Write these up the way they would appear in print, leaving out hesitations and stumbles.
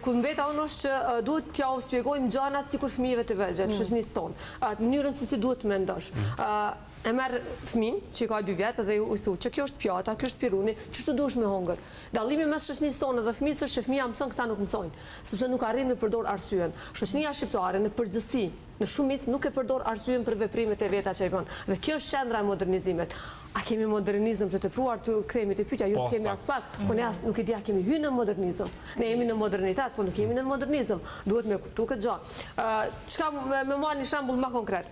ku mbeta unë është që duhet t'ja u spjegojmë gjanat sikur fëmijëve të vegjël, shoqënisë tonë, mënyrën se si duhet të mendosh. E merë fëmin, që i ka 2 vjetë, dhe u thu që kjo është pjata, kjo është piruni, që të duhesh me hongër. Dallimi mes shoqënisë tonë dhe fëmijës është që fëmija mëson, këta nuk mësojnë, sepse nuk arrin me përdor arsyen. Shoqënia shqiptare në përgjithësi, në shumicë nuk e përdor arsyen për veprimet e veta që i bën. Dhe kjo është qendra e modernizimit. A kemi modernizëm të tepruar, të kthehemi te pyetja, ju s'kemi as pak, po ne as nuk e di a kemi hyrë në modernizëm. Ne jemi në modernitet, po nuk jemi në modernizëm. Duhet me kuptu këtë gjë. Çka më marr një shembull më konkret.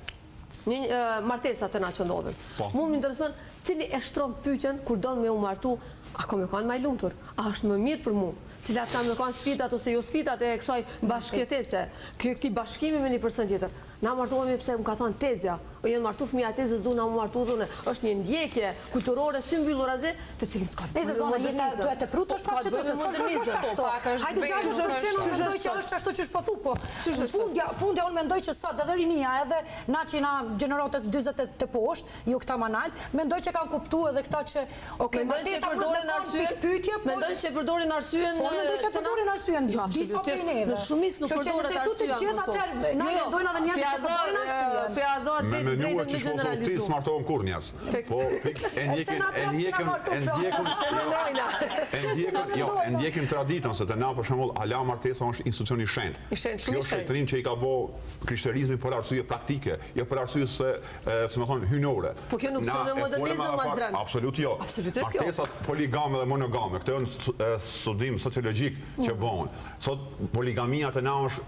Një martesa të na që ndodhen. Mu më intereson cili e shtron pyetjen kur don me u martu, a ka me kanë më lumtur, a është më mirë për mu, cilat kanë me kanë sfidat ose jo sfidat e kësaj bashkëjetese, këtij bashkimi me një person tjetër. Na martohemi pse më ka thënë tezja, o jenë martu fëmija tezës, du na më martu dhune. Është një ndjekje kulturore sy mbyllur azi, të cilin s'ka të bëjë me modernizëm. Duhet të prutë është faqe të se hajde gjashtë është mendoj që është ashtu që shpothu, po fundja unë mendoj që sot edhe rinia edhe na që na gjeneratës 40 të poshtë, jo këta manal, mendoj që kanë kuptu edhe këta që mendoj që përdorin arsyen në shumicë nuk përdoret arsyen. Me menuar që shkotër ti smartohen kur njës. Po, e ndjekin traditën, se të na për shembull hala martesa është institucion i shenjtë. Kjo shenjtërim që i ka bo krishterizmi për arsye praktike, jo për arsye se më thonë hynore. Po kjo nuk është në modernizëm, Mazdran. Absolut jo. Martesat poligame dhe monogame, këto janë studim sociologjik që bëhen. Sot poligamia të na është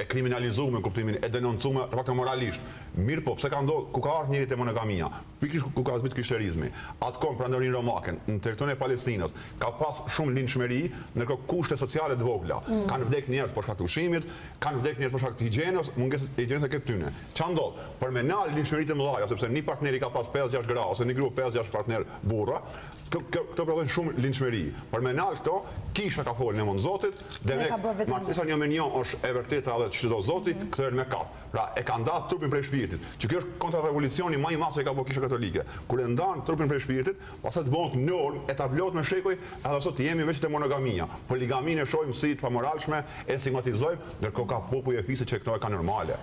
e kriminalizuar me kuptimin e denoncuar rrugë moralisht. Mirë po, pse ka ndodhur ku ka ardhur njëri te monogamia, pikërisht ku ka zbrit krishterizmi. Atkoh prandorin romakën, në territorin e Palestinës, ka pas shumë lindshmëri, ndërkohë kushte sociale të vogla. Kanë vdek njerëz për shkak të ushqimit, kanë vdek njerëz për shkak të higjienës, mungesë e higjienës këtë tyne. Ç'a ndodh? Për me nal lindshmëri të mëdha, sepse një partneri ka pas 5-6 gra ose një grup 5-6 partner burra, këto prodhojnë shumë lindshmëri. Për me nal këto, kisha ka folën e mund Zotit, dhe martesa një me një është e vërtetë edhe çdo Zoti, këto janë me kat. Pra e ka ndarë trupin prej shpirtit, që kjo është kontrarevolucioni më i madh që ka bërë Kisha Katolike. Kur e ndan trupin prej shpirtit, pastaj të bëhet normë, etablohet me shekuj, edhe sot jemi veç te monogamia. Poligaminë e shohim si të pamoralshme, e stigmatizojmë, ndërkohë ka popull e fisë që këto e ka normale.